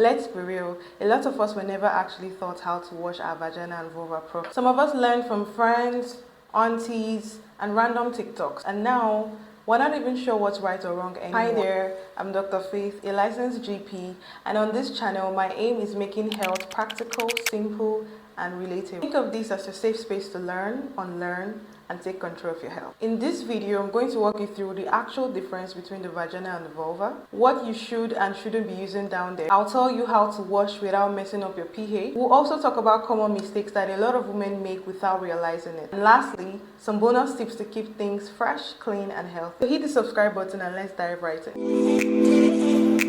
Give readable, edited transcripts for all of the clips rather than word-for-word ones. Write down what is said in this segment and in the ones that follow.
Let's be real, a lot of us were never actually taught how to wash our vagina and vulva properly. Some of us learned from friends, aunties, and random TikToks, and now we're not even sure what's right or wrong anymore. Hi there, I'm Dr. Faith, a licensed GP, and on this channel, my aim is making health practical, simple, and relatable. Think of this as a safe space to learn, unlearn, and take control of your health. In this video, I'm going to walk you through the actual difference between the vagina and the vulva, what you should and shouldn't be using down there. I'll tell you how to wash without messing up your pH. We'll also talk about common mistakes that a lot of women make without realizing it. And lastly, some bonus tips to keep things fresh, clean, and healthy. So hit the subscribe button and let's dive right in.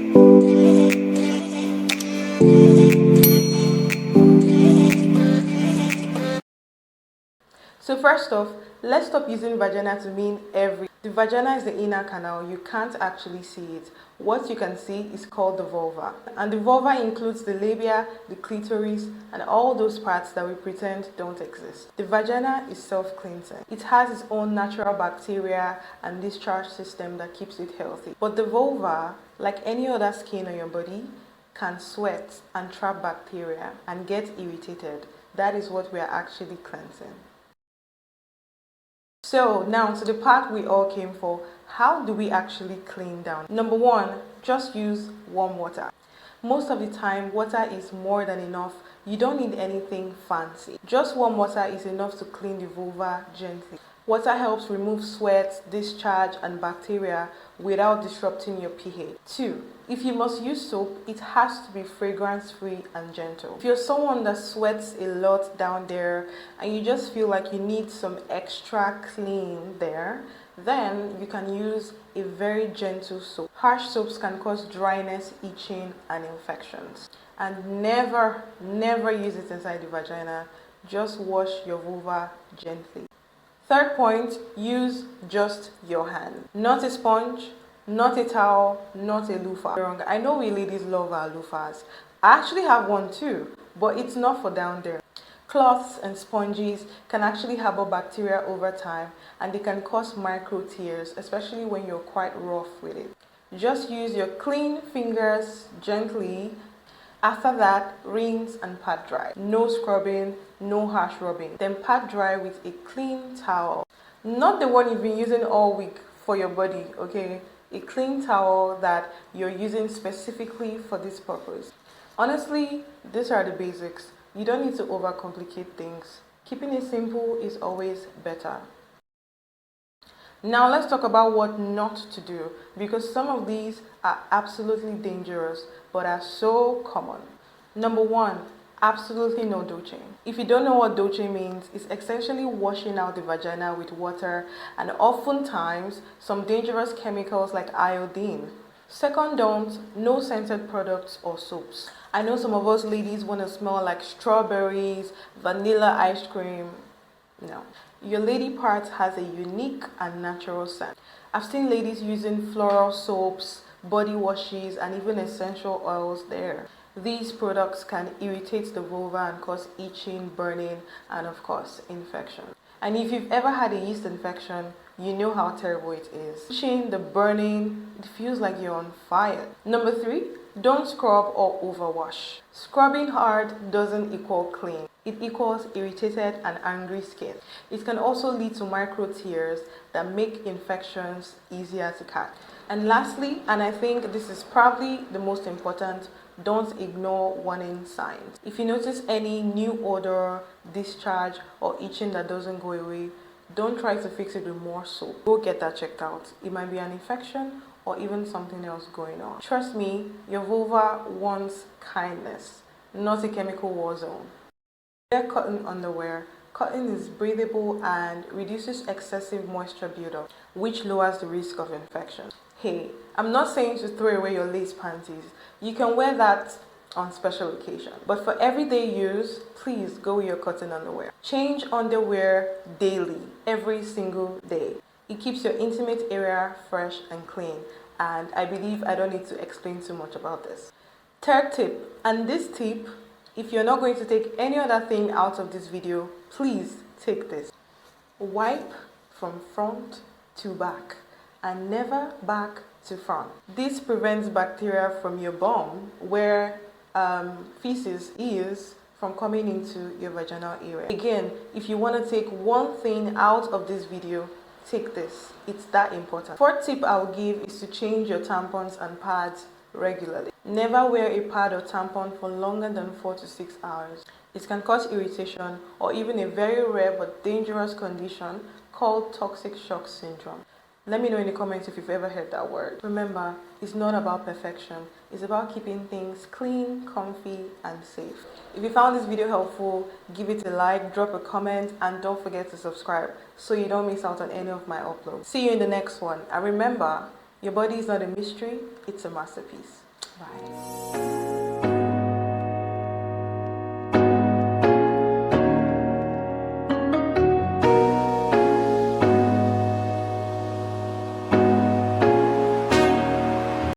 So first off, let's stop using vagina to mean every. The vagina is the inner canal. You can't actually see it. What you can see is called the vulva. And the vulva includes the labia, the clitoris, and all those parts that we pretend don't exist. The vagina is self-cleansing. It has its own natural bacteria and discharge system that keeps it healthy. But the vulva, like any other skin on your body, can sweat and trap bacteria and get irritated. That is what we are actually cleansing. So now to the part we all came for. How do we actually clean down? Number one, just use warm water. Most of the time, water is more than enough. You don't need anything fancy. Just warm water is enough to clean the vulva gently. Water helps remove sweat, discharge, and bacteria without disrupting your pH. 2. If you must use soap, it has to be fragrance-free and gentle. If you're someone that sweats a lot down there and you just feel like you need some extra clean there, then you can use a very gentle soap. Harsh soaps can cause dryness, itching, and infections. And never use it inside the vagina. Just wash your vulva gently. Third point, use just your hand. Not a sponge, not a towel, not a loofah. I know we ladies love our loofahs. I actually have one too, but it's not for down there. Cloths and sponges can actually harbor bacteria over time and they can cause micro tears, especially when you're quite rough with it. Just use your clean fingers gently. After that, rinse and pat dry. No scrubbing, no harsh rubbing. Then pat dry with a clean towel. Not the one you've been using all week for your body, okay? A clean towel that you're using specifically for this purpose. Honestly, these are the basics. You don't need to overcomplicate things. Keeping it simple is always better. Now let's talk about what not to do, because some of these are absolutely dangerous but are so common. Number one, absolutely no douching. If you don't know what douching means, it's essentially washing out the vagina with water and oftentimes some dangerous chemicals like iodine. Second, no scented products or soaps. I know some of us ladies want to smell like strawberries, vanilla ice cream. No. Your lady part has a unique and natural scent. I've seen ladies using floral soaps, body washes, and even essential oils there. These products can irritate the vulva and cause itching, burning, and of course, infection. And if you've ever had a yeast infection, you know how terrible it is. Itching, the burning, it feels like you're on fire. Number 3, don't scrub or overwash. Scrubbing hard doesn't equal clean. It equals irritated and angry skin. It can also lead to micro tears that make infections easier to catch. And lastly, and I think this is probably the most important, don't ignore warning signs. If you notice any new odor, discharge, or itching that doesn't go away, don't try to fix it with more soap. Go get that checked out. It might be an infection or even something else going on. Trust me, your vulva wants kindness, not a chemical war zone. Wear cotton underwear. Cotton is breathable and reduces excessive moisture buildup, which lowers the risk of infection. Hey, I'm not saying to throw away your lace panties. You can wear that on special occasion. But for everyday use, please go with your cotton underwear. Change underwear daily, every single day. It keeps your intimate area fresh and clean. And I believe I don't need to explain too much about this. Third tip, and this tip, if you're not going to take any other thing out of this video, please take this. Wipe from front to back and never back to front. This prevents bacteria from your bum, where feces is from coming into your vaginal area. Again, if you want to take one thing out of this video, take this. It's that important. Fourth tip I'll give is to change your tampons and pads regularly. Never wear a pad or tampon for longer than 4 to 6 hours. It can cause irritation or even a very rare but dangerous condition called toxic shock syndrome. Let me know in the comments if you've ever heard that word. Remember, it's not about perfection. It's about keeping things clean, comfy, and safe. If you found this video helpful, give it a like, drop a comment, and don't forget to subscribe so you don't miss out on any of my uploads. See you in the next one. And remember, your body is not a mystery, it's a masterpiece. Bye.